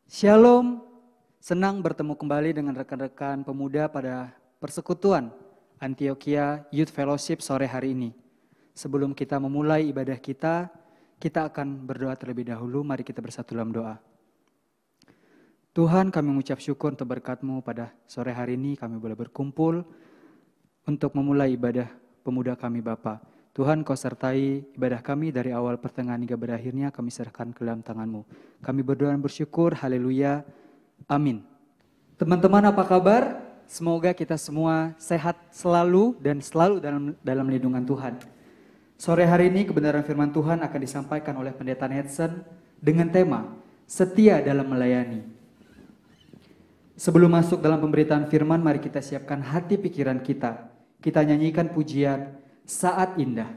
Shalom, senang bertemu kembali dengan rekan-rekan pemuda pada persekutuan Antioquia Youth Fellowship sore hari ini. Sebelum kita memulai ibadah kita akan berdoa terlebih dahulu. Mari kita bersatu dalam doa. Tuhan, kami mengucap syukur untuk berkat-Mu pada sore hari ini. Kami boleh berkumpul untuk memulai ibadah pemuda kami Bapa. Tuhan, Kau sertai ibadah kami dari awal pertengahan hingga berakhirnya, kami serahkan ke dalam tangan-Mu. Kami berdoa dan bersyukur, haleluya, amin. Teman-teman, apa kabar? Semoga kita semua sehat selalu dan selalu dalam lindungan Tuhan. Sore hari ini kebenaran firman Tuhan akan disampaikan oleh Pendeta Netson dengan tema Setia dalam Melayani. Sebelum masuk dalam pemberitaan firman, mari kita siapkan hati pikiran kita. Kita nyanyikan pujian Saat Indah.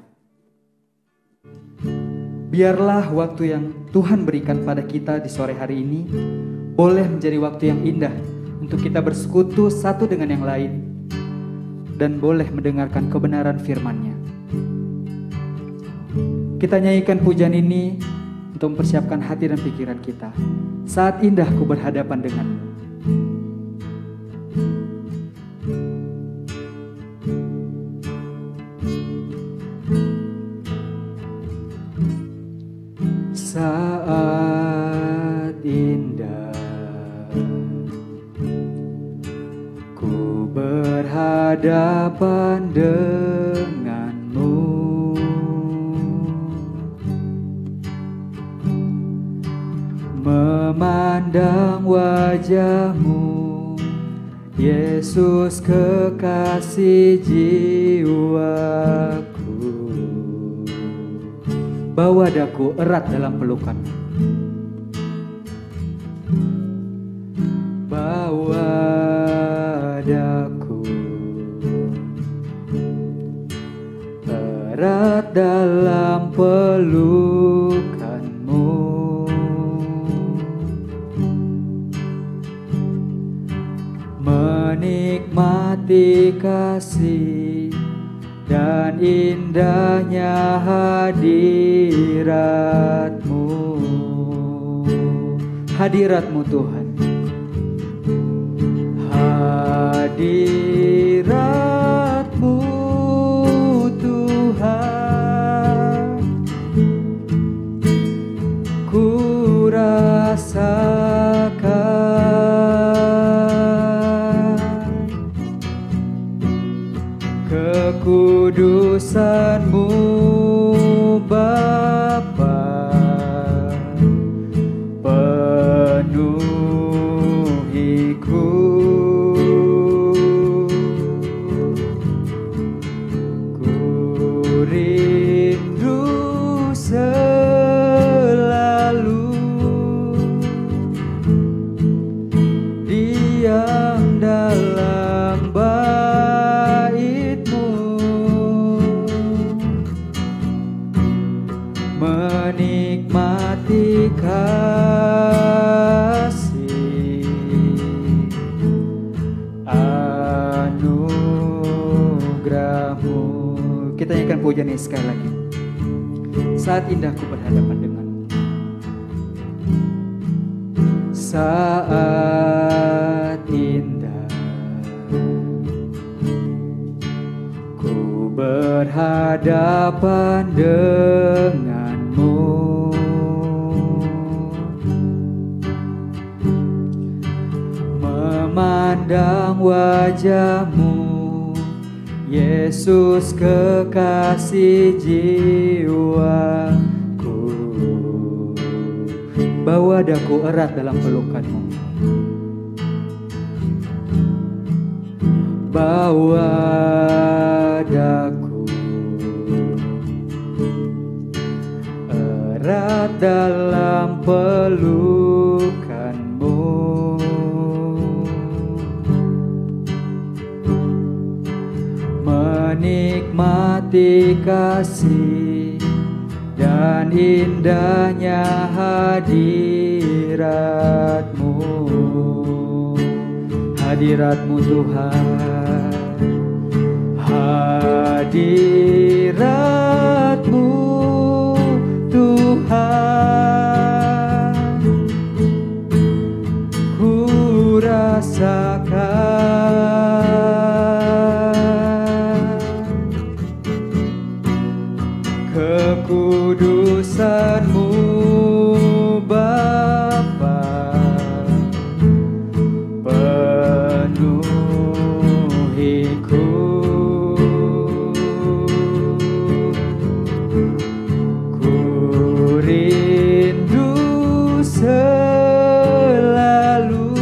Biarlah waktu yang Tuhan berikan pada kita di sore hari ini boleh menjadi waktu yang indah untuk kita bersekutu satu dengan yang lain dan boleh mendengarkan kebenaran firman-Nya. Kita nyanyikan pujian ini untuk mempersiapkan hati dan pikiran kita. Saat indah ku berhadapan denganmu. Saat indah ku berhadapan denganmu, memandang wajahmu, Yesus kekasih jiwaku. Bawa daku erat dalam pelukan. Bawa daku erat dalam pelukanmu. Menikmati kasih dan indahnya hadirat-Mu. Hadirat-Mu Tuhan. Hadirat-Mu Tuhan, ku rasakan kekudusan-Mu Bapa, penuhiku. Ku rindu selalu diam dalam menikmati kasih anugerah-Mu. Kita nyanyikan pujian ini sekali lagi. Saat indah ku berhadapan denganmu. Saat indah ku berhadapan denganmu, memandang wajah-Mu, Yesus kekasih jiwaku. Bawa daku erat dalam pelukan-Mu. Bawa daku erat dalam pelukan-Mu. Menikmati kasih dan indahnya hadirat-Mu. Hadirat-Mu Tuhan, hadirat-Mu Tuhan, kekudusan-Mu Bapa, penuhiku. Ku rindu selalu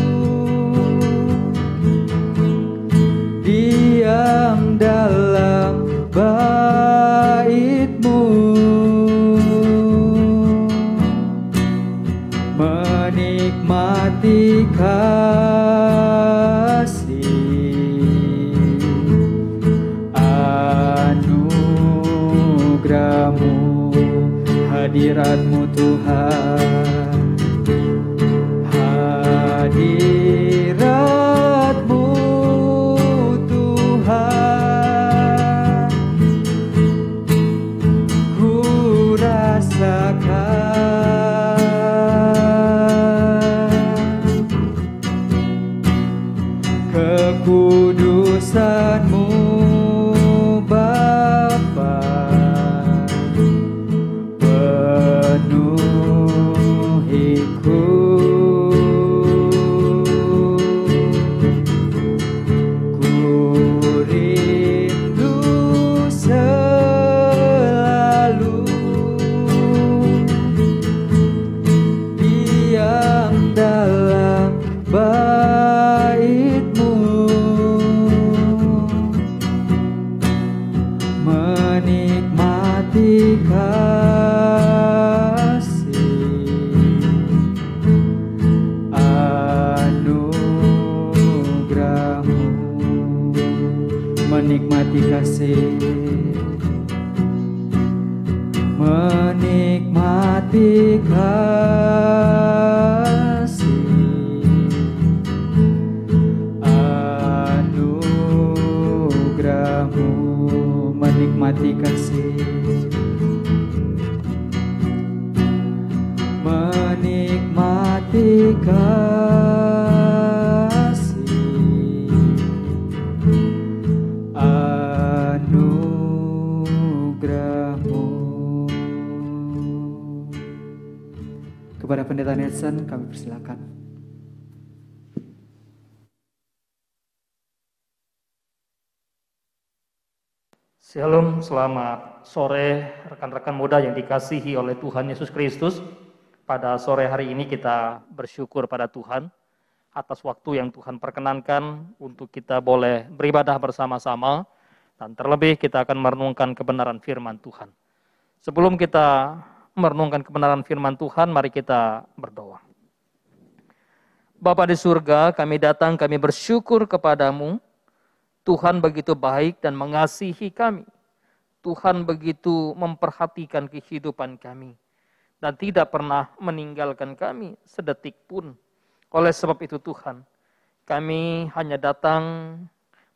diam dalam bait-Mu, menikmati kasih anugerah-Mu, hadirat-Mu Tuhan, hadirat-Mu Tuhan, ku rasakan kekudusan-Mu Bapa, penuhiku. Ku rindu selalu diam dalam bait-Mu, menikmati kasih anugerah-Mu, menikmati kasih, menikmati kasih anugerah-Mu, menikmati kasih, menikmati kasih anugerah-Mu. Kepada Pendeta Nelson kami persilakan. Shalom, selamat sore rekan-rekan muda yang dikasihi oleh Tuhan Yesus Kristus. Pada sore hari ini kita bersyukur pada Tuhan atas waktu yang Tuhan perkenankan untuk kita boleh beribadah bersama-sama, dan terlebih kita akan merenungkan kebenaran firman Tuhan. Sebelum kita merenungkan kebenaran firman Tuhan, mari kita berdoa. Bapa di surga, kami datang, kami bersyukur kepadamu. Tuhan begitu baik dan mengasihi kami. Tuhan begitu memperhatikan kehidupan kami dan tidak pernah meninggalkan kami sedetik pun. Oleh sebab itu Tuhan, kami hanya datang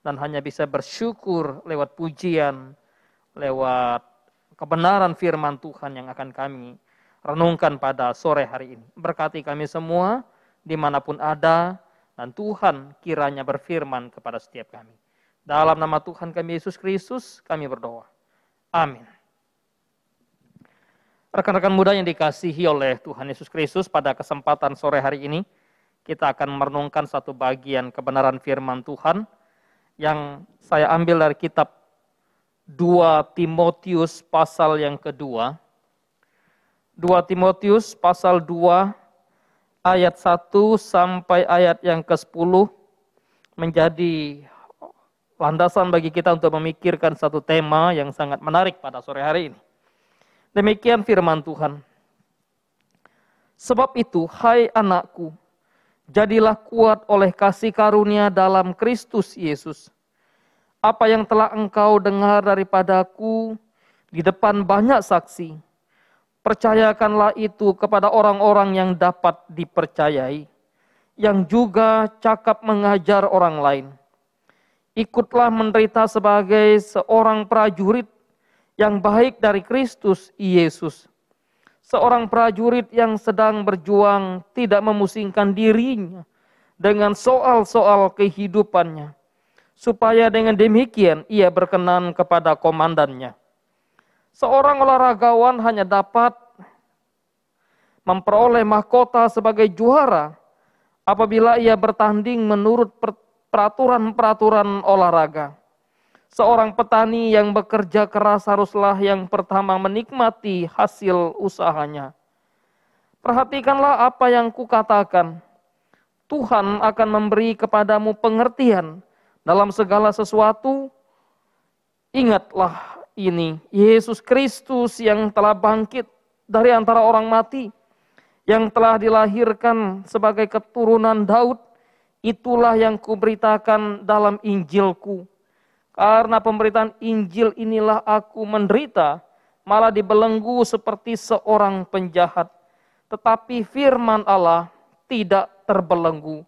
dan hanya bisa bersyukur lewat pujian, lewat kebenaran firman Tuhan yang akan kami renungkan pada sore hari ini. Berkati kami semua dimanapun ada, dan Tuhan kiranya berfirman kepada setiap kami. Dalam nama Tuhan kami Yesus Kristus kami berdoa. Amin. Rekan-rekan muda yang dikasihi oleh Tuhan Yesus Kristus, pada kesempatan sore hari ini kita akan merenungkan satu bagian kebenaran firman Tuhan yang saya ambil dari kitab 2 Timotius pasal yang kedua. 2 Timotius pasal 2 ayat 1 sampai ayat yang ke-10 menjadi landasan bagi kita untuk memikirkan satu tema yang sangat menarik pada sore hari ini. Demikian firman Tuhan. Sebab itu, hai anakku, jadilah kuat oleh kasih karunia dalam Kristus Yesus. Apa yang telah engkau dengar daripadaku di depan banyak saksi, percayakanlah itu kepada orang-orang yang dapat dipercayai, yang juga cakap mengajar orang lain. Ikutlah menderita sebagai seorang prajurit yang baik dari Kristus Yesus. Seorang prajurit yang sedang berjuang tidak memusingkan dirinya dengan soal-soal kehidupannya, supaya dengan demikian ia berkenan kepada komandannya. Seorang olahragawan hanya dapat memperoleh mahkota sebagai juara apabila ia bertanding menurut peraturan-peraturan olahraga. Seorang petani yang bekerja keras haruslah yang pertama menikmati hasil usahanya. Perhatikanlah apa yang kukatakan. Tuhan akan memberi kepadamu pengertian dalam segala sesuatu. Ingatlah ini, Yesus Kristus yang telah bangkit dari antara orang mati, yang telah dilahirkan sebagai keturunan Daud, itulah yang kuberitakan dalam Injilku. Karena pemberitaan Injil inilah aku menderita, malah dibelenggu seperti seorang penjahat. Tetapi firman Allah tidak terbelenggu.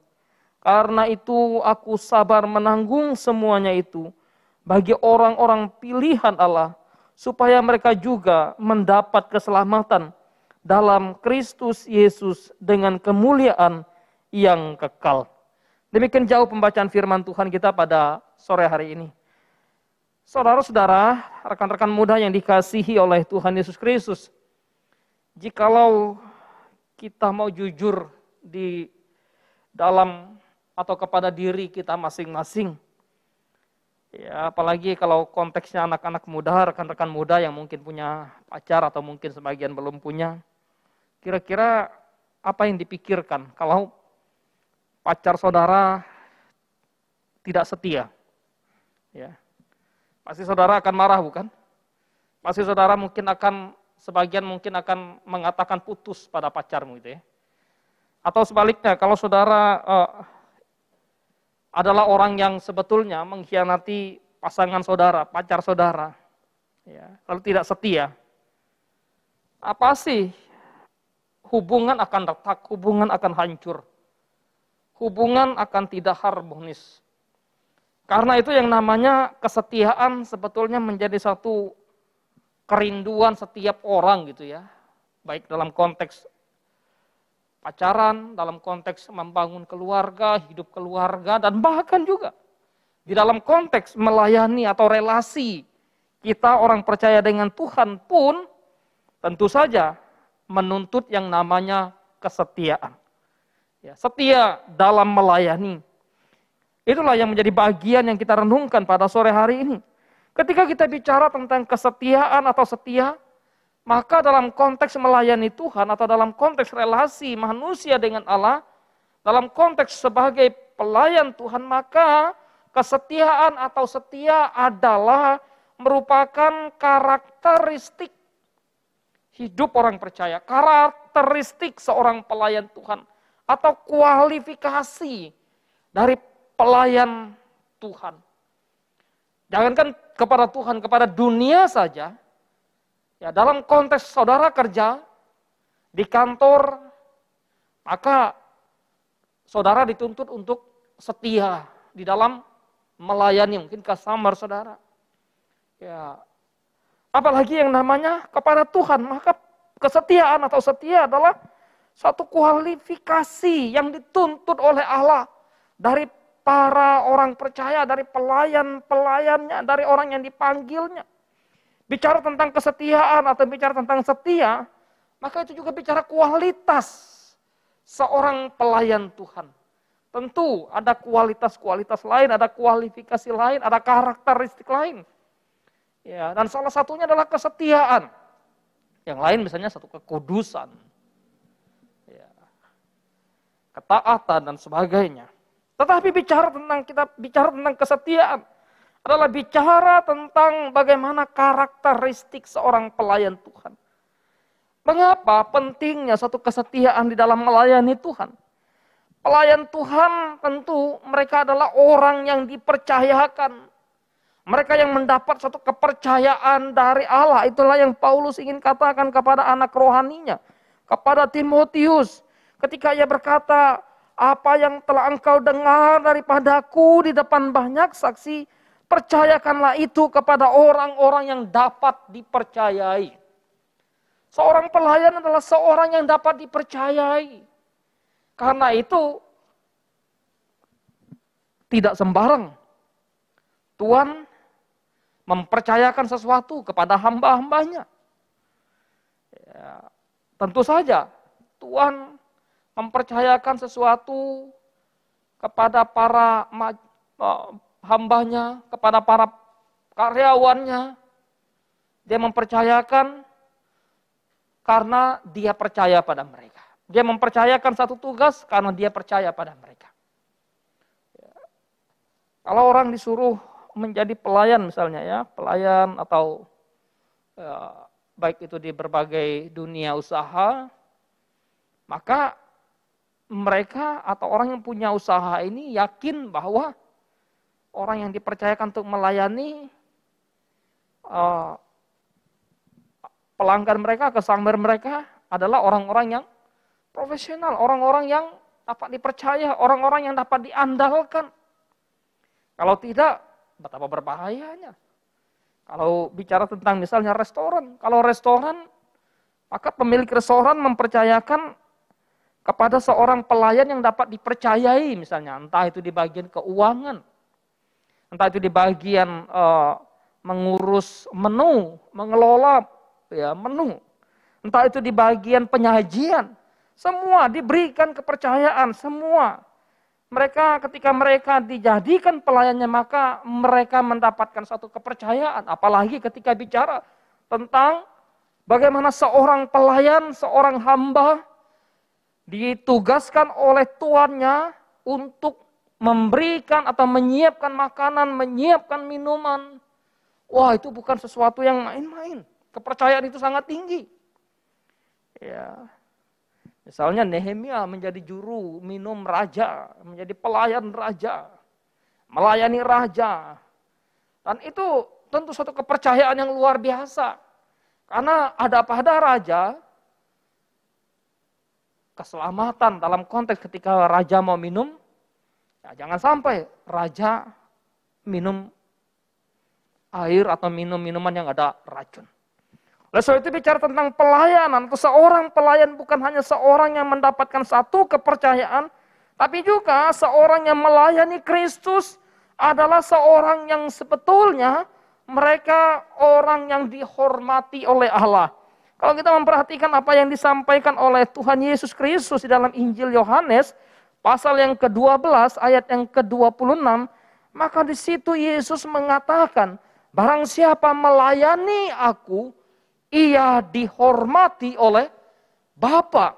Karena itu aku sabar menanggung semuanya itu bagi orang-orang pilihan Allah, supaya mereka juga mendapat keselamatan dalam Kristus Yesus dengan kemuliaan yang kekal. Demikian jauh pembacaan firman Tuhan kita pada sore hari ini. Saudara-saudara, rekan-rekan muda yang dikasihi oleh Tuhan Yesus Kristus, jikalau kita mau jujur di dalam atau kepada diri kita masing-masing, ya, apalagi kalau konteksnya anak-anak muda, rekan-rekan muda yang mungkin punya pacar atau mungkin sebagian belum punya, kira-kira apa yang dipikirkan kalau pacar saudara tidak setia? Ya. Pasti saudara akan marah, bukan? Pasti saudara mungkin akan, sebagian mungkin akan mengatakan putus pada pacarmu itu ya. Atau sebaliknya, kalau saudara adalah orang yang sebetulnya mengkhianati pasangan saudara, pacar saudara, ya, lalu tidak setia, apa sih? Hubungan akan retak, hubungan akan hancur, hubungan akan tidak harmonis. Karena itu yang namanya kesetiaan sebetulnya menjadi satu kerinduan setiap orang gitu ya. Baik dalam konteks pacaran, dalam konteks membangun keluarga, hidup keluarga, dan bahkan juga di dalam konteks melayani atau relasi kita orang percaya dengan Tuhan pun tentu saja menuntut yang namanya kesetiaan. Ya, setia dalam melayani. Itulah yang menjadi bagian yang kita renungkan pada sore hari ini. Ketika kita bicara tentang kesetiaan atau setia, maka dalam konteks melayani Tuhan atau dalam konteks relasi manusia dengan Allah, dalam konteks sebagai pelayan Tuhan, maka kesetiaan atau setia adalah merupakan karakteristik hidup orang percaya, karakteristik seorang pelayan Tuhan, atau kualifikasi dari pelayan Tuhan. Jangankan kepada Tuhan, kepada dunia saja. Ya, dalam konteks saudara kerja di kantor, maka saudara dituntut untuk setia di dalam melayani mungkin customer saudara. Ya, apalagi yang namanya kepada Tuhan, maka kesetiaan atau setia adalah satu kualifikasi yang dituntut oleh Allah dari para orang percaya, dari pelayan-pelayannya, dari orang yang dipanggilnya. Bicara tentang kesetiaan atau bicara tentang setia, maka itu juga bicara kualitas seorang pelayan Tuhan. Tentu ada kualitas-kualitas lain, ada kualifikasi lain, ada karakteristik lain. Ya, dan salah satunya adalah kesetiaan. Yang lain misalnya satu kekudusan, ya, ketaatan dan sebagainya. Tetapi kita bicara tentang kesetiaan adalah bicara tentang bagaimana karakteristik seorang pelayan Tuhan. Mengapa pentingnya satu kesetiaan di dalam melayani Tuhan? Pelayan Tuhan tentu mereka adalah orang yang dipercayakan. Mereka yang mendapat satu kepercayaan dari Allah. Itulah yang Paulus ingin katakan kepada anak rohaninya, kepada Timotius. Ketika ia berkata, apa yang telah engkau dengar daripadaku di depan banyak saksi, percayakanlah itu kepada orang-orang yang dapat dipercayai. Seorang pelayan adalah seorang yang dapat dipercayai. Karena itu, tidak sembarang Tuhan mempercayakan sesuatu kepada hamba-hambanya. Ya, tentu saja Tuhan mempercayakan sesuatu kepada para hambanya, kepada para karyawannya. Dia mempercayakan karena dia percaya pada mereka. Dia mempercayakan satu tugas karena dia percaya pada mereka. Kalau orang disuruh menjadi pelayan misalnya ya, pelayan atau baik itu di berbagai dunia usaha, maka mereka atau orang yang punya usaha ini yakin bahwa orang yang dipercayakan untuk melayani pelanggan mereka, customer mereka adalah orang-orang yang profesional, orang-orang yang dapat dipercaya, orang-orang yang dapat diandalkan. Kalau tidak, betapa berbahayanya. Kalau bicara tentang misalnya restoran, kalau restoran, maka pemilik restoran mempercayakan kepada seorang pelayan yang dapat dipercayai misalnya, entah itu di bagian keuangan, entah itu di bagian mengurus menu, mengelola ya menu, entah itu di bagian penyajian, semua diberikan kepercayaan, semua. Mereka ketika mereka dijadikan pelayannya maka mereka mendapatkan satu kepercayaan. Apalagi ketika bicara tentang bagaimana seorang pelayan, seorang hamba ditugaskan oleh tuannya untuk memberikan atau menyiapkan makanan, menyiapkan minuman. Wah, itu bukan sesuatu yang main-main. Kepercayaan itu sangat tinggi. Ya. Misalnya Nehemia menjadi juru minum raja, menjadi pelayan raja, melayani raja. Dan itu tentu suatu kepercayaan yang luar biasa. Karena ada pada raja, keselamatan dalam konteks ketika raja mau minum, ya jangan sampai raja minum air atau minum minuman yang ada racun. Oleh sebab itu bicara tentang pelayanan, atau seorang pelayan bukan hanya seorang yang mendapatkan satu kepercayaan, tapi juga seorang yang melayani Kristus adalah seorang yang sebetulnya mereka orang yang dihormati oleh Allah. Kalau kita memperhatikan apa yang disampaikan oleh Tuhan Yesus Kristus di dalam Injil Yohanes, pasal yang ke-12, ayat yang ke-26, maka di situ Yesus mengatakan, barang siapa melayani aku, ia dihormati oleh Bapa.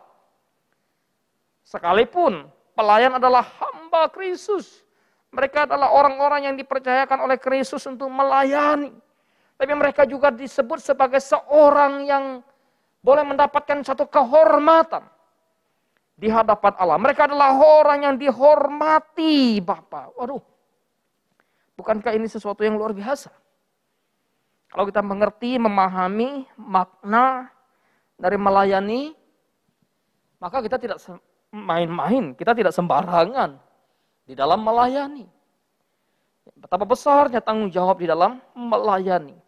Sekalipun pelayan adalah hamba Kristus, mereka adalah orang-orang yang dipercayakan oleh Kristus untuk melayani. Tapi mereka juga disebut sebagai seorang yang boleh mendapatkan satu kehormatan di hadapan Allah. Mereka adalah orang yang dihormati Bapa. Waduh, bukankah ini sesuatu yang luar biasa? Kalau kita mengerti, memahami makna dari melayani, maka kita tidak main-main, kita tidak sembarangan di dalam melayani. Betapa besarnya tanggung jawab di dalam melayani.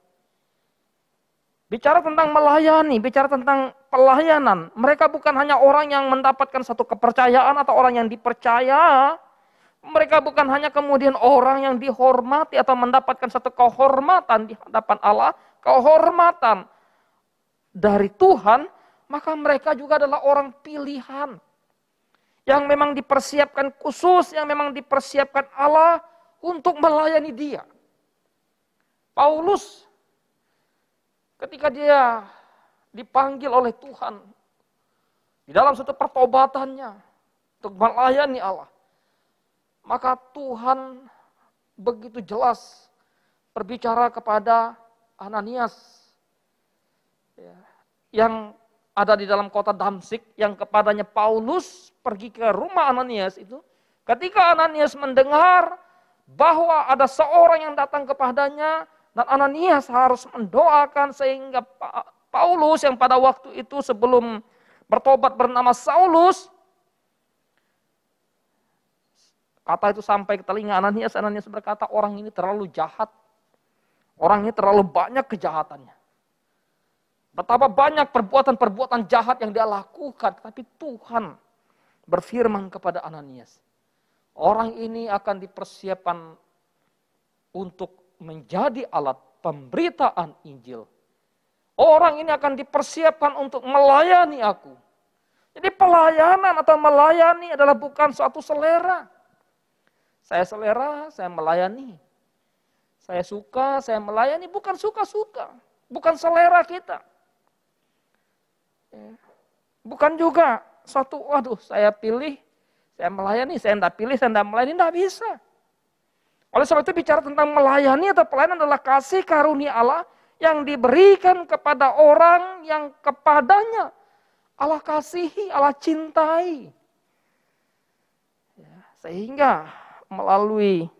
Bicara tentang melayani, bicara tentang pelayanan, mereka bukan hanya orang yang mendapatkan satu kepercayaan atau orang yang dipercaya. Mereka bukan hanya kemudian orang yang dihormati atau mendapatkan satu kehormatan di hadapan Allah, kehormatan dari Tuhan, maka mereka juga adalah orang pilihan yang memang dipersiapkan khusus, yang memang dipersiapkan Allah untuk melayani dia. Paulus ketika dia dipanggil oleh Tuhan di dalam satu pertobatannya untuk melayani Allah, maka Tuhan begitu jelas berbicara kepada Ananias yang ada di dalam kota Damsik, yang kepadanya Paulus pergi ke rumah Ananias itu. Ketika Ananias mendengar bahwa ada seorang yang datang kepadanya dan Ananias harus mendoakan sehingga Paulus yang pada waktu itu sebelum bertobat bernama Saulus, kata itu sampai ke telinga Ananias. Ananias berkata, orang ini terlalu jahat. Orang ini terlalu banyak kejahatannya. Betapa banyak perbuatan-perbuatan jahat yang dia lakukan. Tapi Tuhan berfirman kepada Ananias, Orang ini akan dipersiapkan untuk menjadi alat pemberitaan Injil. Orang ini akan dipersiapkan untuk melayani aku. Jadi pelayanan atau melayani adalah bukan suatu selera. Saya selera, saya melayani. Saya suka, saya melayani. Bukan suka-suka. Bukan selera kita. Bukan juga suatu, waduh saya pilih, saya melayani, saya tidak pilih, saya tidak melayani. Tidak bisa. Oleh sebab itu bicara tentang melayani atau pelayanan adalah kasih karunia Allah yang diberikan kepada orang yang kepadanya Allah kasihi, Allah cintai. Sehingga melalui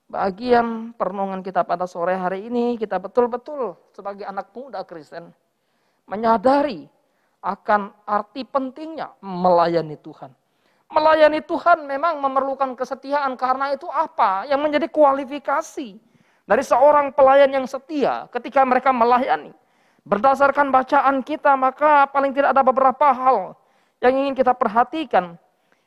bagian perenungan kita pada sore hari ini, kita betul-betul sebagai anak muda Kristen menyadari akan arti pentingnya melayani Tuhan. Melayani Tuhan memang memerlukan kesetiaan, karena itu apa yang menjadi kualifikasi dari seorang pelayan yang setia ketika mereka melayani. Berdasarkan bacaan kita, maka paling tidak ada beberapa hal yang ingin kita perhatikan.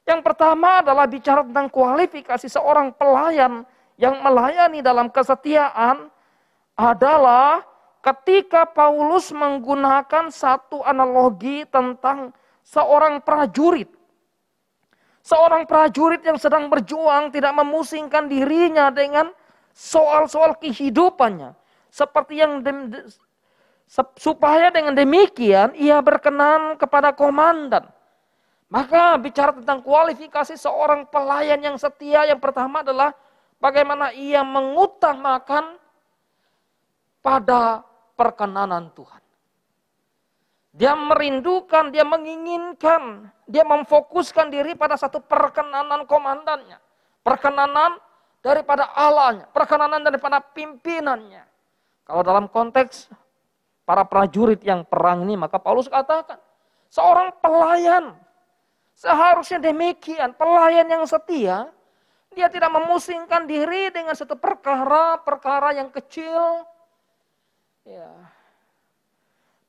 Yang pertama adalah bicara tentang kualifikasi seorang pelayan yang melayani dalam kesetiaan adalah ketika Paulus menggunakan satu analogi tentang seorang prajurit. Seorang prajurit yang sedang berjuang tidak memusingkan dirinya dengan soal-soal kehidupannya. Seperti yang supaya dengan demikian ia berkenan kepada komandan. Maka bicara tentang kualifikasi seorang pelayan yang setia, yang pertama adalah bagaimana ia mengutamakan pada perkenanan Tuhan. Dia merindukan, dia menginginkan, dia memfokuskan diri pada satu perkenanan komandannya. Perkenanan daripada Allahnya, perkenanan daripada pimpinannya. Kalau dalam konteks para prajurit yang perang ini, maka Paulus katakan, seorang pelayan seharusnya demikian, pelayan yang setia, dia tidak memusingkan diri dengan satu perkara yang kecil,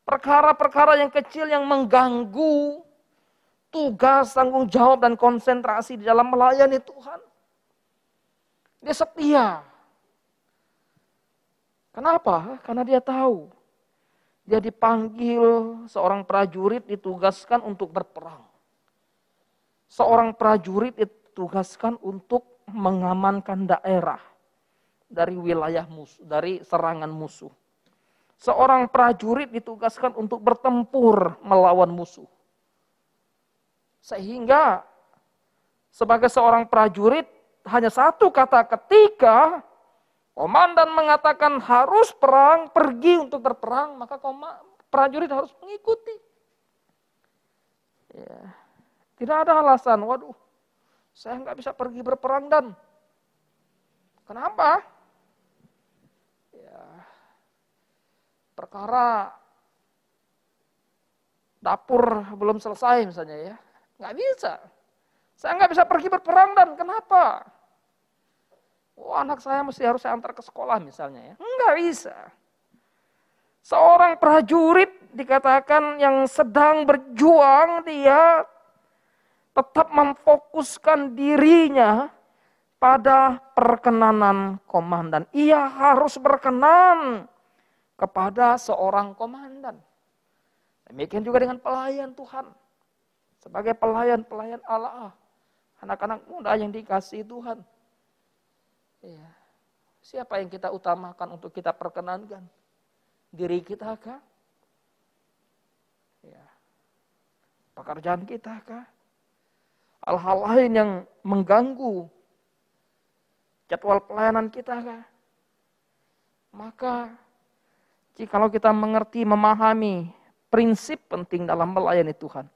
perkara-perkara yang kecil yang mengganggu tugas, tanggung jawab, dan konsentrasi di dalam melayani Tuhan. Dia setia. Kenapa? Karena dia tahu. Dia dipanggil, seorang prajurit ditugaskan untuk berperang. Seorang prajurit ditugaskan untuk mengamankan daerah dari wilayah musuh, dari serangan musuh. Seorang prajurit ditugaskan untuk bertempur melawan musuh. Sehingga sebagai seorang prajurit hanya satu kata, ketika komandan mengatakan harus perang, pergi untuk berperang, maka prajurit harus mengikuti. Tidak ada alasan, waduh saya nggak bisa pergi berperang dan. Kenapa? Perkara dapur belum selesai misalnya ya, nggak bisa. Saya nggak bisa pergi berperang dan kenapa? Oh, anak saya harus saya antar ke sekolah misalnya ya, nggak bisa. Seorang prajurit dikatakan yang sedang berjuang, dia tetap memfokuskan dirinya pada perkenanan komandan. Ia harus berkenan kepada seorang komandan. Demikian juga dengan pelayan Tuhan. Sebagai pelayan-pelayan Allah, anak-anak muda yang dikasihi Tuhan. Siapa yang kita utamakan untuk kita perkenankan? Diri kita kah? Pekerjaan kita kah? Hal-hal lain yang mengganggu jadwal pelayanan kita kah? Maka jikalau kita mengerti, memahami prinsip penting dalam melayani Tuhan,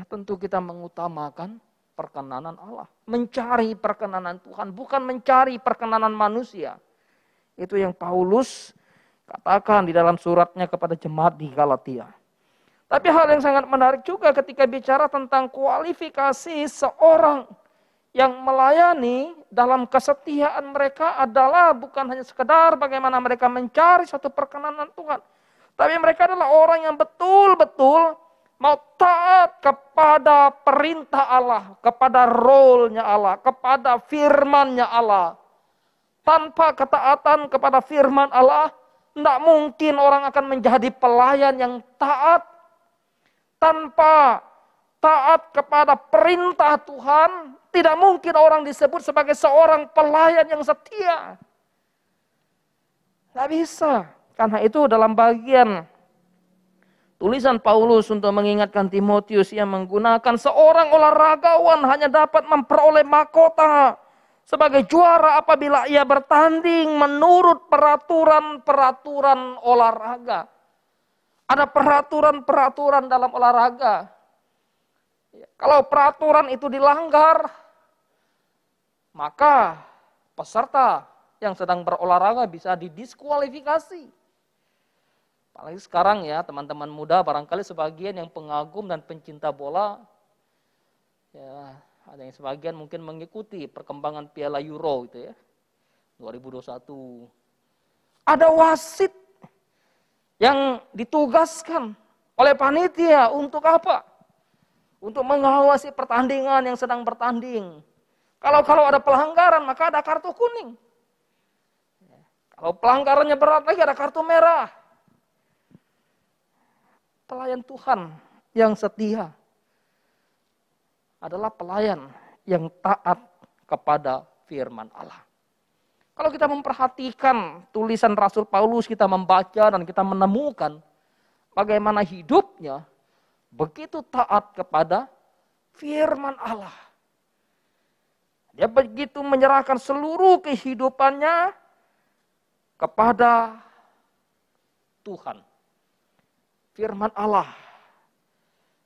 tentu kita mengutamakan perkenanan Allah. Mencari perkenanan Tuhan, bukan mencari perkenanan manusia. Itu yang Paulus katakan di dalam suratnya kepada jemaat di Galatia. Tapi hal yang sangat menarik juga ketika bicara tentang kualifikasi seorang yang melayani dalam kesetiaan mereka adalah bukan hanya sekedar bagaimana mereka mencari suatu perkenanan Tuhan. Tapi mereka adalah orang yang betul-betul mau taat kepada perintah Allah, kepada role-nya Allah, kepada firman-Nya Allah. Tanpa ketaatan kepada firman Allah, tidak mungkin orang akan menjadi pelayan yang taat. Tanpa taat kepada perintah Tuhan, tidak mungkin orang disebut sebagai seorang pelayan yang setia. Tidak bisa. Karena itu dalam bagian tulisan Paulus untuk mengingatkan Timotius yang menggunakan seorang olahragawan hanya dapat memperoleh mahkota sebagai juara apabila ia bertanding menurut peraturan-peraturan olahraga. Ada peraturan-peraturan dalam olahraga. Kalau peraturan itu dilanggar, maka peserta yang sedang berolahraga bisa didiskualifikasi. Apalagi sekarang ya teman-teman muda, barangkali sebagian yang pengagum dan pencinta bola, ya ada yang sebagian mungkin mengikuti perkembangan Piala Euro gitu ya, 2021. Ada wasit yang ditugaskan oleh panitia untuk apa? Untuk mengawasi pertandingan yang sedang bertanding. Kalau ada pelanggaran maka ada kartu kuning. Kalau pelanggarannya berat lagi ada kartu merah. Pelayan Tuhan yang setia adalah pelayan yang taat kepada firman Allah. Kalau kita memperhatikan tulisan Rasul Paulus, kita membaca dan kita menemukan bagaimana hidupnya begitu taat kepada firman Allah. Dia begitu menyerahkan seluruh kehidupannya kepada Tuhan. Firman Allah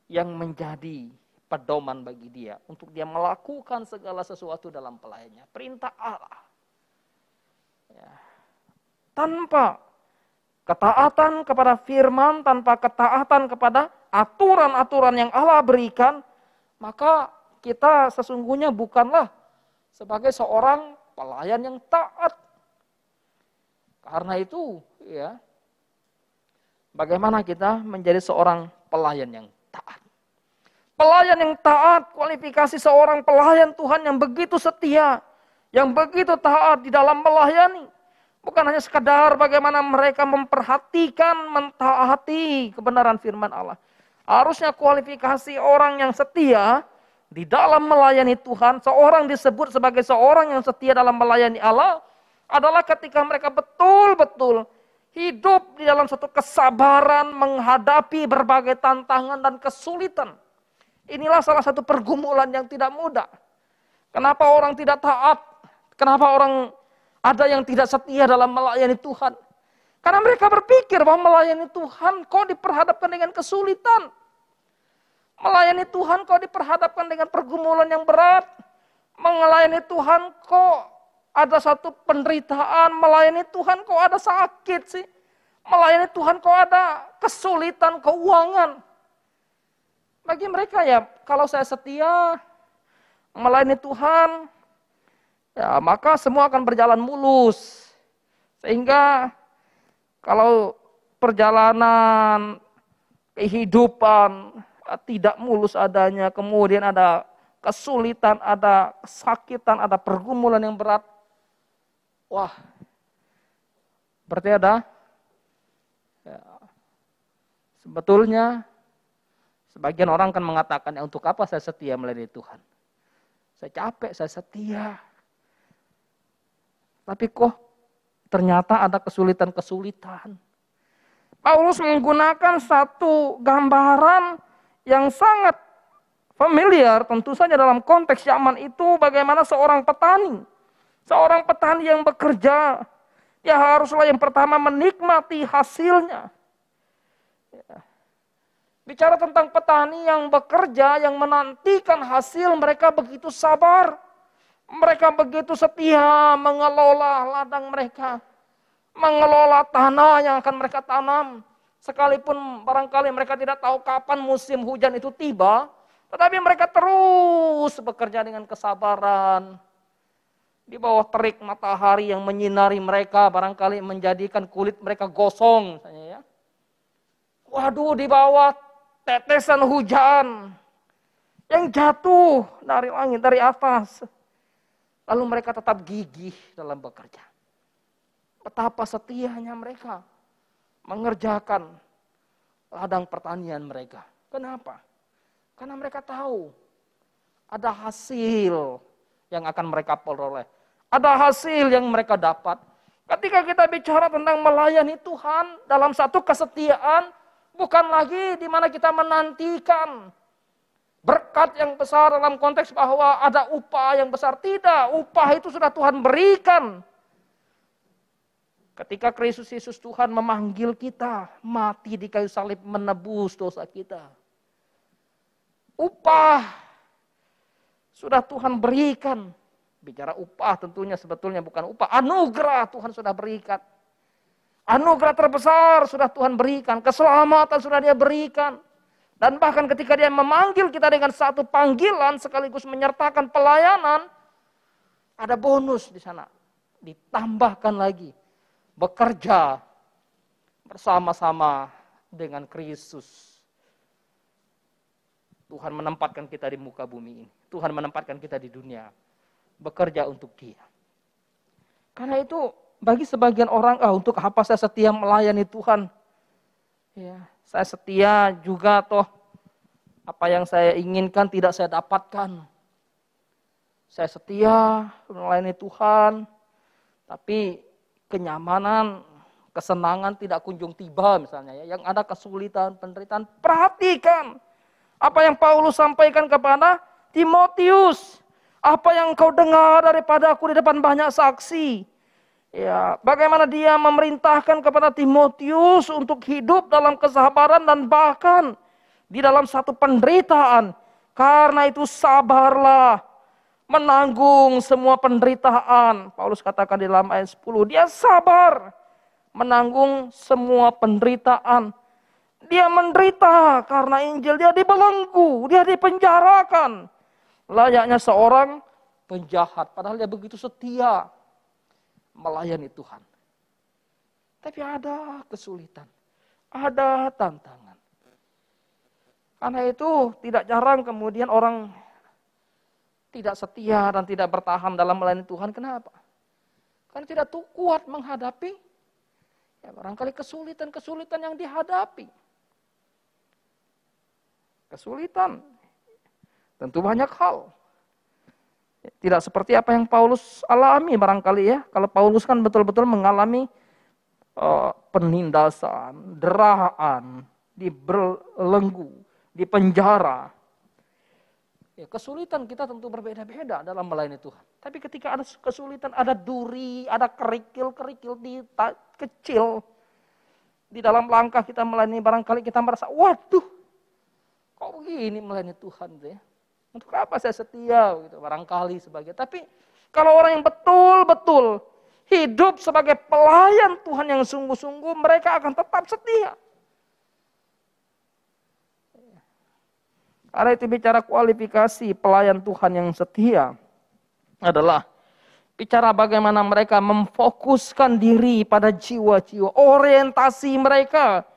yang menjadi pedoman bagi dia untuk dia melakukan segala sesuatu dalam pelayannya. Perintah Allah. Ya. Tanpa ketaatan kepada firman, tanpa ketaatan kepada aturan-aturan yang Allah berikan, maka kita sesungguhnya bukanlah sebagai seorang pelayan yang taat. Karena itu, ya, bagaimana kita menjadi seorang pelayan yang taat. Pelayan yang taat, kualifikasi seorang pelayan Tuhan yang begitu setia, yang begitu taat di dalam melayani. Bukan hanya sekadar bagaimana mereka memperhatikan, mentaati kebenaran firman Allah. Harusnya kualifikasi orang yang setia di dalam melayani Tuhan, seorang disebut sebagai seorang yang setia dalam melayani Allah, adalah ketika mereka betul-betul hidup di dalam satu kesabaran menghadapi berbagai tantangan dan kesulitan. Inilah salah satu pergumulan yang tidak mudah. Kenapa orang tidak taat? Kenapa orang ada yang tidak setia dalam melayani Tuhan? Karena mereka berpikir bahwa melayani Tuhan kok diperhadapkan dengan kesulitan. Melayani Tuhan kok diperhadapkan dengan pergumulan yang berat. Melayani Tuhan kok ada satu penderitaan. Melayani Tuhan kok ada sakit sih. Melayani Tuhan kok ada kesulitan keuangan. Bagi mereka ya, kalau saya setia melayani Tuhan, ya maka semua akan berjalan mulus. Sehingga kalau perjalanan kehidupan tidak mulus adanya, kemudian ada kesulitan, ada kesakitan, ada pergumulan yang berat, wah, berarti ada ya, sebetulnya sebagian orang kan mengatakan, ya untuk apa saya setia melayani Tuhan? Saya capek, saya setia. Tapi kok ternyata ada kesulitan-kesulitan. Paulus menggunakan satu gambaran yang sangat familiar, tentu saja dalam konteks zaman itu, bagaimana seorang petani. Seorang petani yang bekerja, dia haruslah yang pertama menikmati hasilnya. Bicara tentang petani yang bekerja, yang menantikan hasil, mereka begitu sabar. Mereka begitu setia mengelola ladang mereka. Mengelola tanah yang akan mereka tanam. Sekalipun barangkali mereka tidak tahu kapan musim hujan itu tiba. Tetapi mereka terus bekerja dengan kesabaran. Di bawah terik matahari yang menyinari mereka, barangkali menjadikan kulit mereka gosong. Misalnya ya. Waduh, di bawah tetesan hujan yang jatuh dari langit, dari atas. Lalu mereka tetap gigih dalam bekerja. Betapa setianya mereka mengerjakan ladang pertanian mereka. Kenapa? Karena mereka tahu ada hasil yang akan mereka peroleh. Ada hasil yang mereka dapat. Ketika kita bicara tentang melayani Tuhan dalam satu kesetiaan, bukan lagi di mana kita menantikan berkat yang besar dalam konteks bahwa ada upah yang besar. Tidak, upah itu sudah Tuhan berikan. Ketika Kristus Yesus Tuhan memanggil kita, mati di kayu salib menebus dosa kita. Upah sudah Tuhan berikan. Bicara upah tentunya sebetulnya bukan upah. Anugerah Tuhan sudah berikan. Anugerah terbesar sudah Tuhan berikan. Keselamatan sudah Dia berikan. Dan bahkan ketika Dia memanggil kita dengan satu panggilan sekaligus menyertakan pelayanan, ada bonus di sana. Ditambahkan lagi. Bekerja bersama-sama dengan Kristus. Tuhan menempatkan kita di muka bumi ini. Tuhan menempatkan kita di dunia. Bekerja untuk Dia. Karena itu bagi sebagian orang, untuk apa saya setia melayani Tuhan? Ya, saya setia juga toh apa yang saya inginkan tidak saya dapatkan. Saya setia melayani Tuhan, tapi kenyamanan, kesenangan tidak kunjung tiba misalnya ya. Yang ada kesulitan, penderitaan. Perhatikan apa yang Paulus sampaikan kepada Timotius. Apa yang kau dengar daripada aku di depan banyak saksi. Ya, bagaimana dia memerintahkan kepada Timotius untuk hidup dalam kesabaran dan bahkan di dalam satu penderitaan. Karena itu sabarlah. Menanggung semua penderitaan. Paulus katakan di dalam ayat 10. Dia sabar. Menanggung semua penderitaan. Dia menderita karena Injil. Dia dibelenggu. Dia dipenjarakan. Layaknya seorang penjahat. Padahal dia begitu setia melayani Tuhan. Tapi ada kesulitan. Ada tantangan. Karena itu tidak jarang kemudian orang tidak setia dan tidak bertahan dalam melayani Tuhan. Kenapa? Karena tidak kuat menghadapi barangkali kesulitan-kesulitan yang dihadapi. Kesulitan. Tentu banyak hal. Tidak seperti apa yang Paulus alami barangkali ya. Kalau Paulus kan betul-betul mengalami penindasan, deraan, dibelenggu, dipenjara. Ya, kesulitan kita tentu berbeda-beda dalam melayani Tuhan. Tapi ketika ada kesulitan, ada duri, ada kerikil-kerikil kecil. Di dalam langkah kita melayani barangkali kita merasa, waduh, kok begini melayani Tuhan ya? Untuk apa saya setia? Gitu, barangkali sebagai. Tapi kalau orang yang betul-betul hidup sebagai pelayan Tuhan yang sungguh-sungguh, mereka akan tetap setia. Karena itu bicara kualifikasi pelayan Tuhan yang setia adalah bicara bagaimana mereka memfokuskan diri pada jiwa-jiwa. Orientasi mereka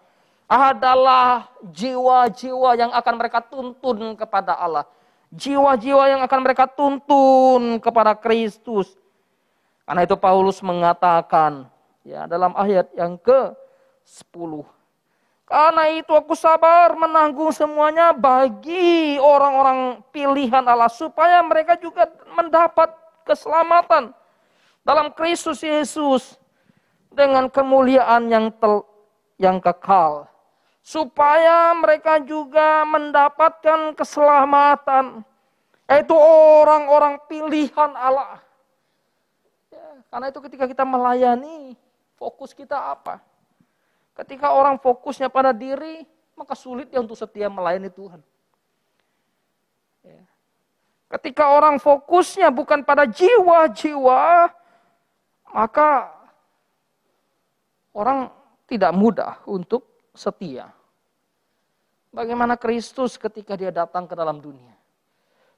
adalah jiwa-jiwa yang akan mereka tuntun kepada Allah. Jiwa-jiwa yang akan mereka tuntun kepada Kristus. Karena itu Paulus mengatakan ya dalam ayat yang ke-10. Karena itu aku sabar menanggung semuanya bagi orang-orang pilihan Allah. Supaya mereka juga mendapat keselamatan dalam Kristus Yesus. Dengan kemuliaan yang kekal. Supaya mereka juga mendapatkan keselamatan. Yaitu orang-orang pilihan Allah. Ya, karena itu ketika kita melayani, fokus kita apa? Ketika orang fokusnya pada diri, maka sulit dia untuk setia melayani Tuhan. Ya. Ketika orang fokusnya bukan pada jiwa-jiwa, maka orang tidak mudah untuk setia. Bagaimana Kristus ketika dia datang ke dalam dunia.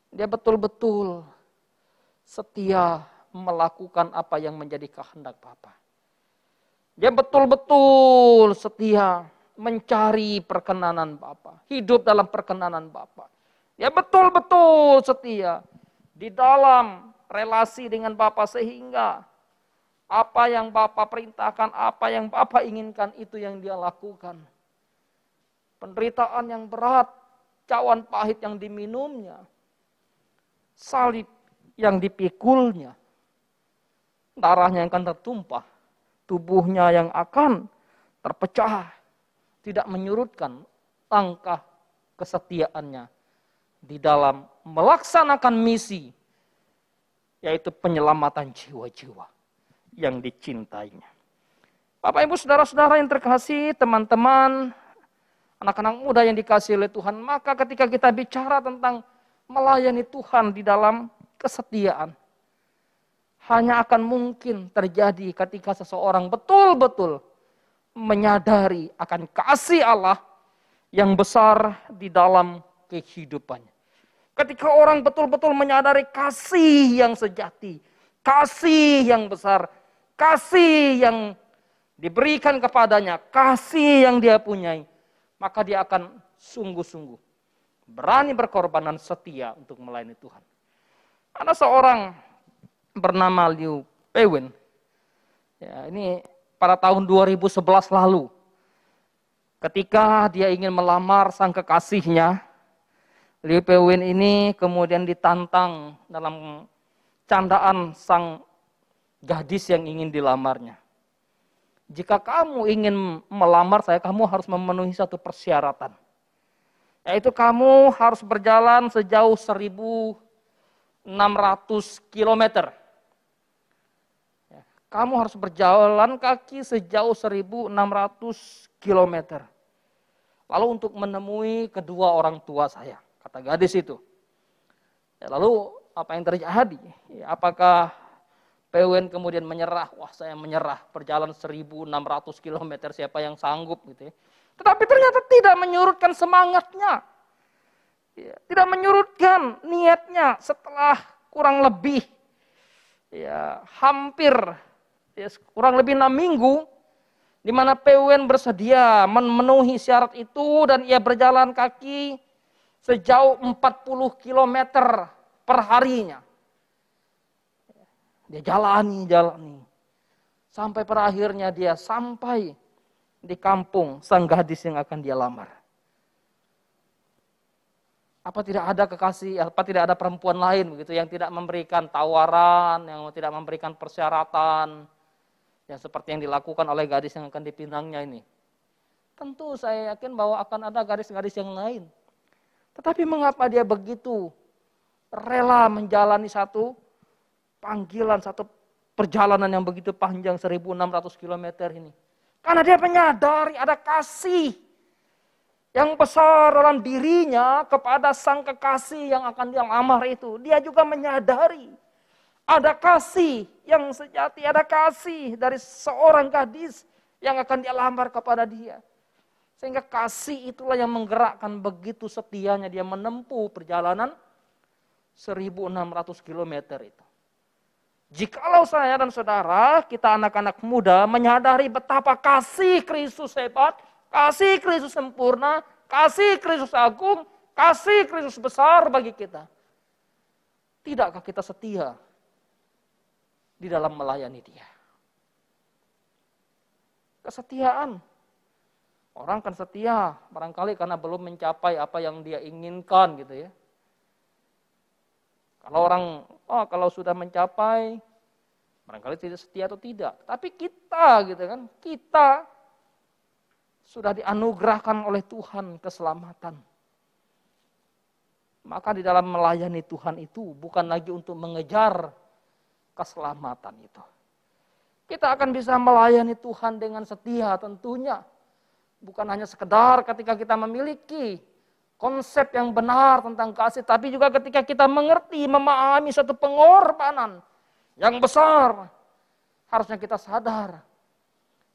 Dia betul-betul setia melakukan apa yang menjadi kehendak Bapa. Dia betul-betul setia mencari perkenanan Bapa, hidup dalam perkenanan Bapa. Ya betul-betul setia di dalam relasi dengan Bapa sehingga apa yang Bapa perintahkan, apa yang Bapa inginkan itu yang dia lakukan. Penderitaan yang berat, cawan pahit yang diminumnya, salib yang dipikulnya, darahnya yang akan tertumpah, tubuhnya yang akan terpecah, tidak menyurutkan langkah kesetiaannya di dalam melaksanakan misi, yaitu penyelamatan jiwa-jiwa yang dicintainya. Bapak, Ibu, saudara-saudara yang terkasih, teman-teman, anak-anak muda yang dikasihi oleh Tuhan, maka ketika kita bicara tentang melayani Tuhan di dalam kesetiaan, hanya akan mungkin terjadi ketika seseorang betul-betul menyadari akan kasih Allah yang besar di dalam kehidupannya. Ketika orang betul-betul menyadari kasih yang sejati, kasih yang besar, kasih yang diberikan kepadanya, kasih yang dia punyai, maka dia akan sungguh-sungguh berani berkorban dan setia untuk melayani Tuhan. Ada seorang bernama Liu Pewen. Ya, ini pada tahun 2011 lalu, ketika dia ingin melamar sang kekasihnya, Liu Pewen ini kemudian ditantang dalam candaan sang gadis yang ingin dilamarnya. Jika kamu ingin melamar saya, kamu harus memenuhi satu persyaratan. Yaitu kamu harus berjalan sejauh 1.600 kilometer. Kamu harus berjalan kaki sejauh 1.600 kilometer. Lalu untuk menemui kedua orang tua saya, kata gadis itu. Ya, lalu apa yang terjadi? Ya, apakah Pewen kemudian menyerah? Wah, saya menyerah, berjalan 1.600 kilometer, siapa yang sanggup gitu ya. Tetapi ternyata tidak menyurutkan semangatnya. Ya, tidak menyurutkan niatnya setelah kurang lebih hampir kurang lebih 6 minggu, di mana Pewen bersedia memenuhi syarat itu dan ia berjalan kaki sejauh 40 km per harinya. Dia jalani. Sampai pada akhirnya dia sampai di kampung sang gadis yang akan dia lamar. Apa tidak ada kekasih, apa tidak ada perempuan lain begitu yang tidak memberikan tawaran, yang tidak memberikan persyaratan, yang seperti yang dilakukan oleh gadis yang akan dipinangnya ini? Tentu saya yakin bahwa akan ada gadis-gadis yang lain. Tetapi mengapa dia begitu rela menjalani satu panggilan, satu perjalanan yang begitu panjang 1.600 km ini? Karena dia menyadari ada kasih yang besar dalam dirinya kepada sang kekasih yang akan dia lamar itu. Dia juga menyadari ada kasih yang sejati, ada kasih dari seorang gadis yang akan dia lamar kepada dia. Sehingga kasih itulah yang menggerakkan begitu setianya dia menempuh perjalanan 1.600 km itu. Jikalau saya dan saudara, kita anak-anak muda menyadari betapa kasih Kristus hebat, kasih Kristus sempurna, kasih Kristus agung, kasih Kristus besar bagi kita. Tidakkah kita setia di dalam melayani Dia? Kesetiaan. Orang kan setia barangkali karena belum mencapai apa yang dia inginkan gitu ya. Kalau orang, kalau sudah mencapai, barangkali tidak setia atau tidak. Tapi kita gitu kan, kita sudah dianugerahkan oleh Tuhan keselamatan. Maka di dalam melayani Tuhan itu bukan lagi untuk mengejar keselamatan itu. Kita akan bisa melayani Tuhan dengan setia tentunya. Bukan hanya sekedar ketika kita memiliki konsep yang benar tentang kasih, tapi juga ketika kita mengerti, memahami satu pengorbanan yang besar. Harusnya kita sadar,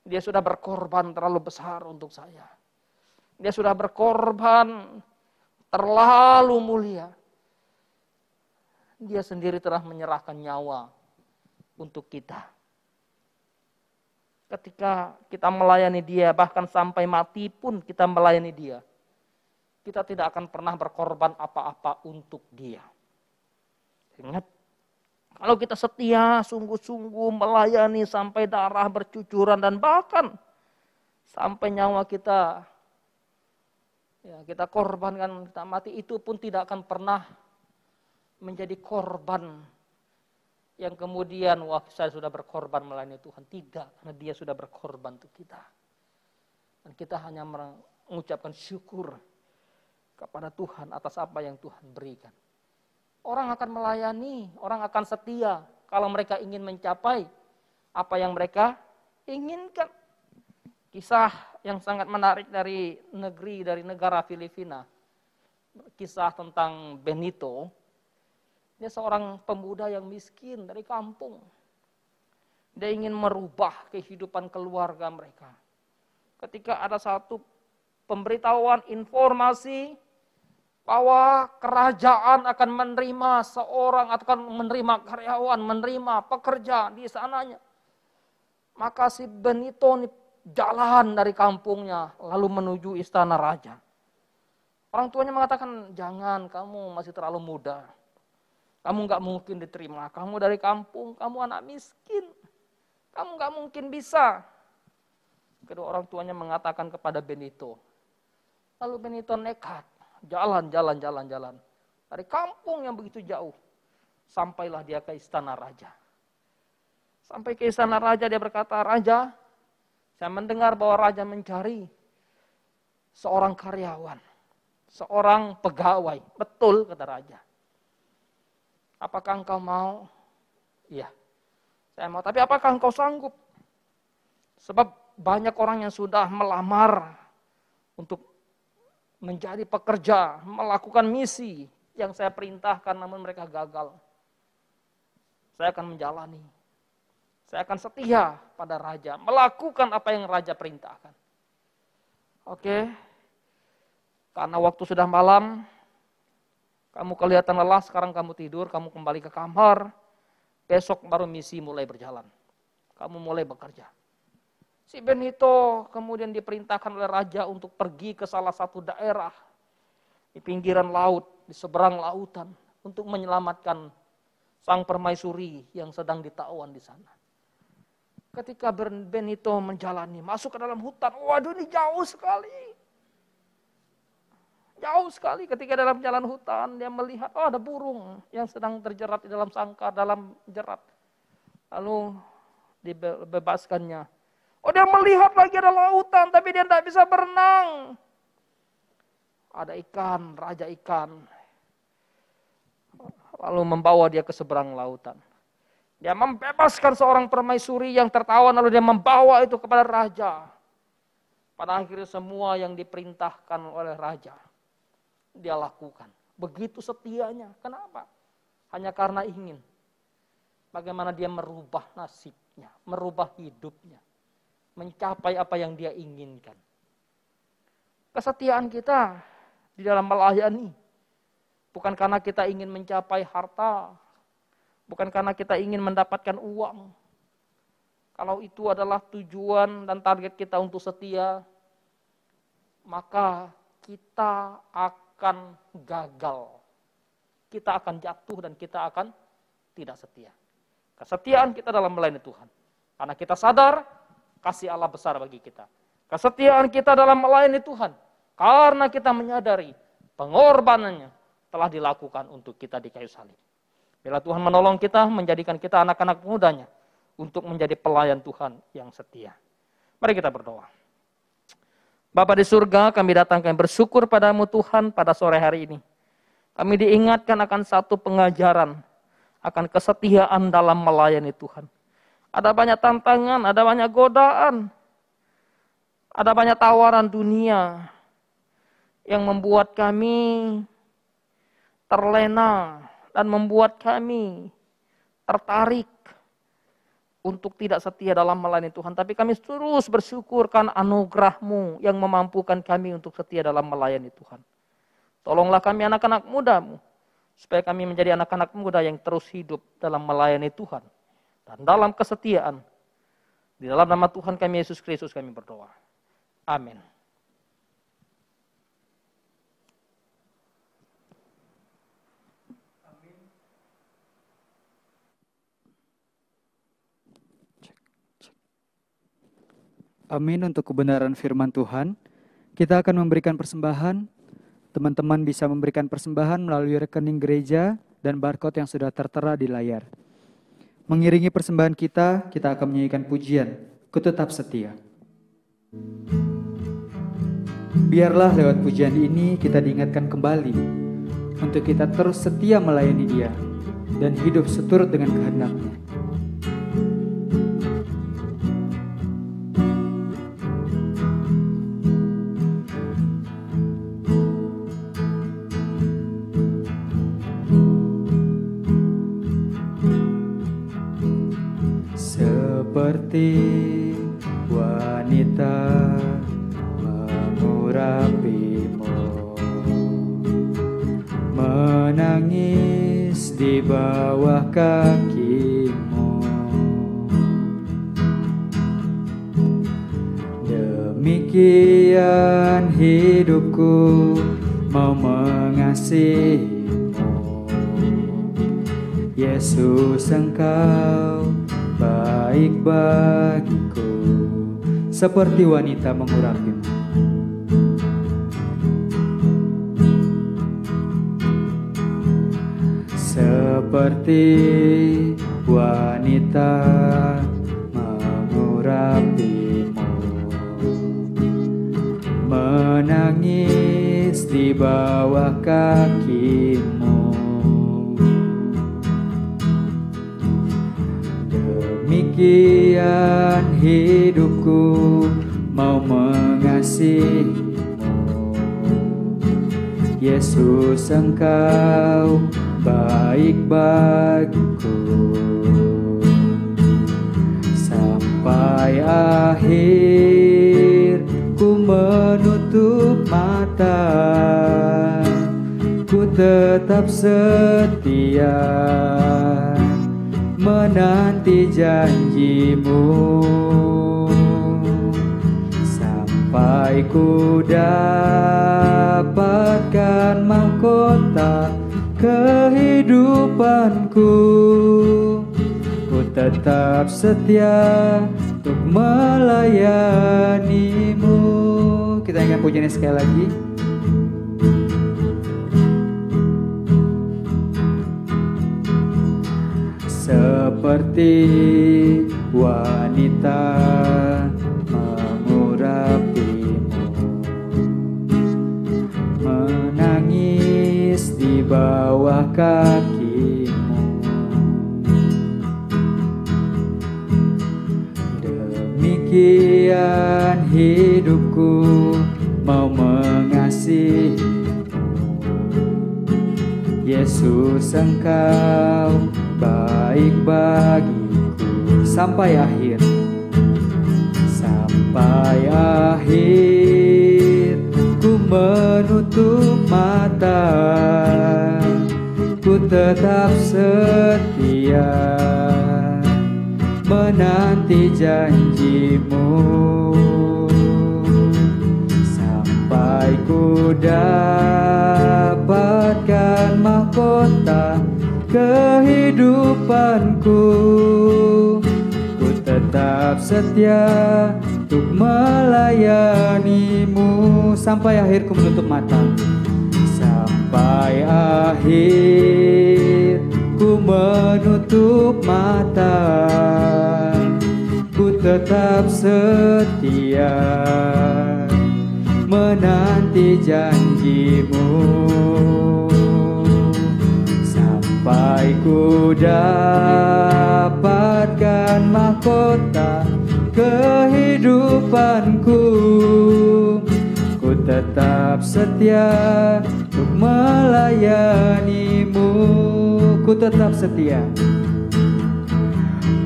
dia sudah berkorban terlalu besar untuk saya. Dia sudah berkorban terlalu mulia. Dia sendiri telah menyerahkan nyawa untuk kita. ketika kita melayani dia, bahkan sampai mati pun kita melayani dia, kita tidak akan pernah berkorban apa-apa untuk dia. Ingat, kalau kita setia, sungguh-sungguh melayani sampai darah bercucuran dan bahkan sampai nyawa kita, ya, kita korbankan, kita mati, itu pun tidak akan pernah menjadi korban yang kemudian, wah saya sudah berkorban melayani Tuhan. Tidak, karena dia sudah berkorban untuk kita. Dan kita hanya mengucapkan syukur kepada Tuhan atas apa yang Tuhan berikan. Orang akan melayani, orang akan setia kalau mereka ingin mencapai apa yang mereka inginkan. Kisah yang sangat menarik dari negara Filipina. Kisah tentang Benito. Dia seorang pemuda yang miskin dari kampung. Dia ingin merubah kehidupan keluarga mereka. Ketika ada satu pemberitahuan informasi bahwa kerajaan akan menerima seorang, akan menerima karyawan, menerima pekerja di sananya. Maka si Benito ini jalan dari kampungnya lalu menuju istana raja. Orang tuanya mengatakan, jangan, kamu masih terlalu muda. Kamu nggak mungkin diterima. Kamu dari kampung, kamu anak miskin. Kamu nggak mungkin bisa. Kedua orang tuanya mengatakan kepada Benito. Lalu Benito nekat. Jalan. Dari kampung yang begitu jauh. Sampailah dia ke istana raja. Sampai ke istana raja dia berkata, Raja, saya mendengar bahwa raja mencari seorang karyawan. Seorang pegawai. Betul, kata raja. Apakah engkau mau? Iya, saya mau. Tapi apakah engkau sanggup? Sebab banyak orang yang sudah melamar untuk menjadi pekerja, melakukan misi yang saya perintahkan namun mereka gagal. Saya akan menjalani. Saya akan setia pada raja, melakukan apa yang raja perintahkan. Oke. Karena waktu sudah malam, kamu kelihatan lelah, sekarang kamu tidur, kamu kembali ke kamar. Besok baru misi mulai berjalan. Kamu mulai bekerja. Si Benito kemudian diperintahkan oleh raja untuk pergi ke salah satu daerah di pinggiran laut, di seberang lautan, untuk menyelamatkan sang permaisuri yang sedang ditawan di sana. Ketika Benito menjalani, masuk ke dalam hutan, waduh ini jauh sekali. Jauh sekali. Ketika dalam jalan hutan, dia melihat, oh ada burung yang sedang terjerat di dalam sangkar, dalam jerat. Lalu dibebaskannya. Oh dia melihat lagi ada lautan, tapi dia tidak bisa berenang. Ada ikan, raja ikan. Lalu membawa dia ke seberang lautan. Dia membebaskan seorang permaisuri yang tertawan, lalu dia membawa itu kepada raja. Pada akhirnya semua yang diperintahkan oleh raja, dia lakukan. Begitu setianya. Kenapa? Hanya karena ingin. Bagaimana dia merubah nasibnya, merubah hidupnya. Mencapai apa yang dia inginkan. Kesetiaan kita di dalam melayani. Bukan karena kita ingin mencapai harta. Bukan karena kita ingin mendapatkan uang. Kalau itu adalah tujuan dan target kita untuk setia, maka kita akan gagal. Kita akan jatuh dan kita akan tidak setia. Kesetiaan kita dalam melayani Tuhan. Karena kita sadar kasih Allah besar bagi kita. Kesetiaan kita dalam melayani Tuhan. Karena kita menyadari pengorbanannya telah dilakukan untuk kita di kayu salib. Bila Tuhan menolong kita, menjadikan kita anak-anak mudanya untuk menjadi pelayan Tuhan yang setia. Mari kita berdoa. Bapa di surga, kami datang, kami bersyukur padamu Tuhan pada sore hari ini. Kami diingatkan akan satu pengajaran, akan kesetiaan dalam melayani Tuhan. Ada banyak tantangan, ada banyak godaan, ada banyak tawaran dunia yang membuat kami terlena dan membuat kami tertarik untuk tidak setia dalam melayani Tuhan. Tapi kami terus bersyukur karena anugerah-Mu yang memampukan kami untuk setia dalam melayani Tuhan. Tolonglah kami anak-anak muda-Mu, supaya kami menjadi anak-anak muda yang terus hidup dalam melayani Tuhan. Dan dalam kesetiaan, Di dalam nama Tuhan kami Yesus Kristus kami berdoa. Amin. Amin untuk kebenaran firman Tuhan. Kita akan memberikan persembahan. Teman-teman bisa memberikan persembahan melalui rekening gereja dan barcode yang sudah tertera di layar. Mengiringi persembahan kita akan menyanyikan pujian, Ku Tetap Setia. Biarlah lewat pujian ini kita diingatkan kembali untuk kita terus setia melayani Dia dan hidup seturut dengan kehendak-Nya. Seperti wanita mengurapimu, menangis di bawah kakimu. Demikian hidupku mau mengasihimu, Yesus, Engkau baik bagiku. Seperti wanita mengurapimu. Seperti wanita mengurapimu, menangis di bawah kakimu. Demikian hidupku mau mengasihimu, Yesus, Engkau baik bagiku. Sampai akhir ku menutup mata, ku tetap setia menanti janjimu, sampai ku dapatkan mahkota kehidupanku. Ku tetap setia untuk melayanimu. Kita ingat pujiannya sekali lagi. Seperti wanita mengurapimu, menangis di bawah kakimu. Demikian hidupku mau mengasihimu, Yesus, Engkau baik bagiku. Sampai akhir, sampai akhir ku menutup mata, ku tetap setia menanti janjimu, sampai ku dapatkan mahkota kehidupanku. Ku tetap setia untuk melayanimu. Sampai akhir ku menutup mata, sampai akhir ku menutup mata, ku tetap setia menanti janjimu, sampai ku dapatkan mahkota kehidupanku. Ku tetap setia untuk melayanimu. Ku tetap setia,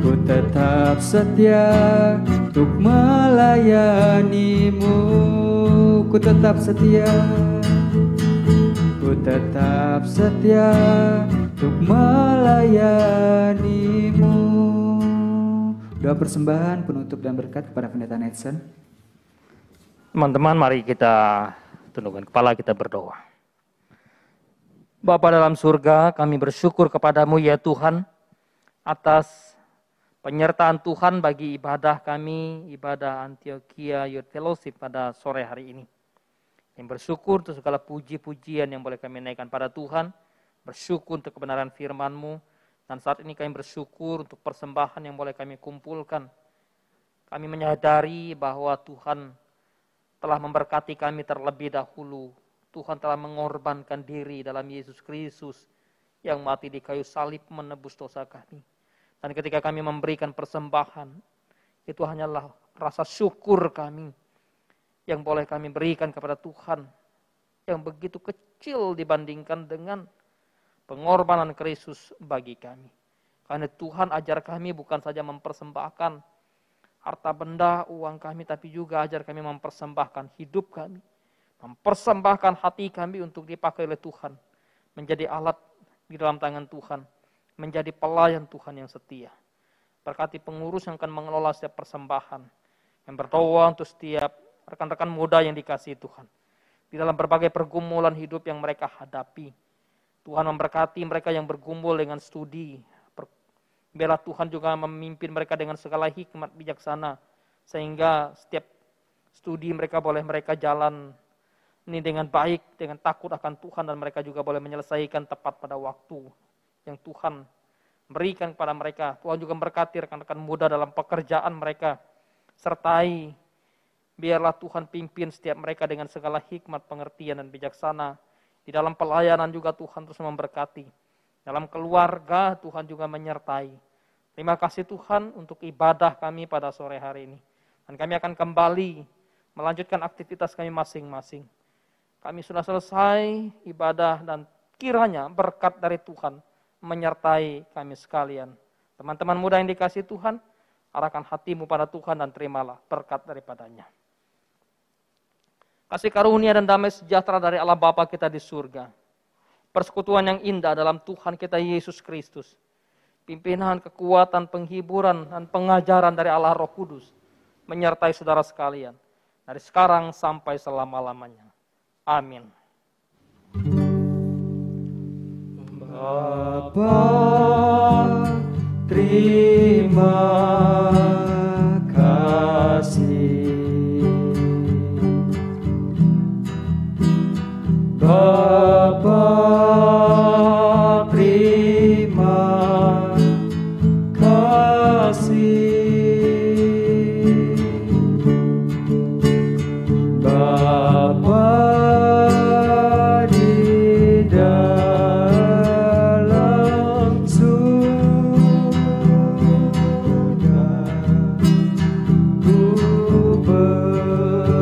ku tetap setia untuk melayanimu. Ku tetap setia, ku tetap setia untuk melayanimu. Doa persembahan, penutup dan berkat kepada Pendeta Netson. Teman-teman, mari kita tundukkan kepala, kita berdoa. Bapa dalam surga, kami bersyukur kepadamu ya Tuhan, atas penyertaan Tuhan bagi ibadah kami, ibadah Antioquia Youth Fellowship pada sore hari ini. Yang bersyukur untuk segala puji-pujian yang boleh kami naikkan pada Tuhan, bersyukur untuk kebenaran firman-Mu, dan saat ini kami bersyukur untuk persembahan yang boleh kami kumpulkan. Kami menyadari bahwa Tuhan telah memberkati kami terlebih dahulu. Tuhan telah mengorbankan diri dalam Yesus Kristus yang mati di kayu salib menebus dosa kami. Dan ketika kami memberikan persembahan, itu hanyalah rasa syukur kami yang boleh kami berikan kepada Tuhan, yang begitu kecil dibandingkan dengan pengorbanan Kristus bagi kami. Karena Tuhan ajar kami bukan saja mempersembahkan harta benda, uang kami, tapi juga ajar kami mempersembahkan hidup kami, mempersembahkan hati kami untuk dipakai oleh Tuhan, menjadi alat di dalam tangan Tuhan, menjadi pelayan Tuhan yang setia. Berkati pengurus yang akan mengelola setiap persembahan, yang berdoa untuk setiap rekan-rekan muda yang dikasihi Tuhan, di dalam berbagai pergumulan hidup yang mereka hadapi. Tuhan memberkati mereka yang bergumul dengan studi. Biarlah Tuhan juga memimpin mereka dengan segala hikmat bijaksana, sehingga setiap studi mereka boleh mereka jalan ini dengan baik, dengan takut akan Tuhan, dan mereka juga boleh menyelesaikan tepat pada waktu yang Tuhan berikan kepada mereka. Tuhan juga memberkati rekan-rekan muda dalam pekerjaan mereka, sertai biarlah Tuhan pimpin setiap mereka dengan segala hikmat, pengertian, dan bijaksana. Di dalam pelayanan juga Tuhan terus memberkati. Dalam keluarga Tuhan juga menyertai. Terima kasih Tuhan untuk ibadah kami pada sore hari ini. Dan kami akan kembali melanjutkan aktivitas kami masing-masing. Kami sudah selesai ibadah dan kiranya berkat dari Tuhan menyertai kami sekalian. Teman-teman muda yang dikasihi Tuhan, arahkan hatimu pada Tuhan dan terimalah berkat daripadanya. Kasih karunia dan damai sejahtera dari Allah Bapa kita di surga, persekutuan yang indah dalam Tuhan kita Yesus Kristus, pimpinan, kekuatan, penghiburan, dan pengajaran dari Allah Roh Kudus, menyertai saudara sekalian, dari sekarang sampai selama-lamanya. Amin. Bapa, terima kasih. Bapa, terima kasih. Bapa di dalam surga, ku berterima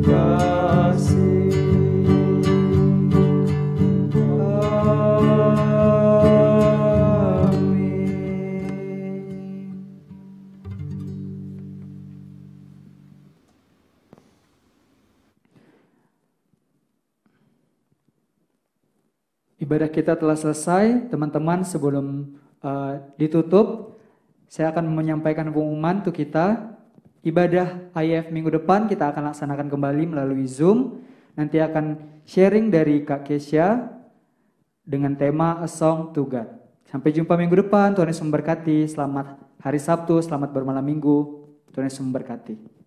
kasih. Amin. Ibadah kita telah selesai, teman-teman. Sebelum ditutup, saya akan menyampaikan pengumuman untuk kita. Ibadah IF minggu depan kita akan laksanakan kembali melalui Zoom. Nanti akan sharing dari Kak Kesha dengan tema A Song to God. Sampai jumpa minggu depan. Tuhan Yesus memberkati. Selamat hari Sabtu, selamat bermalam minggu. Tuhan Yesus memberkati.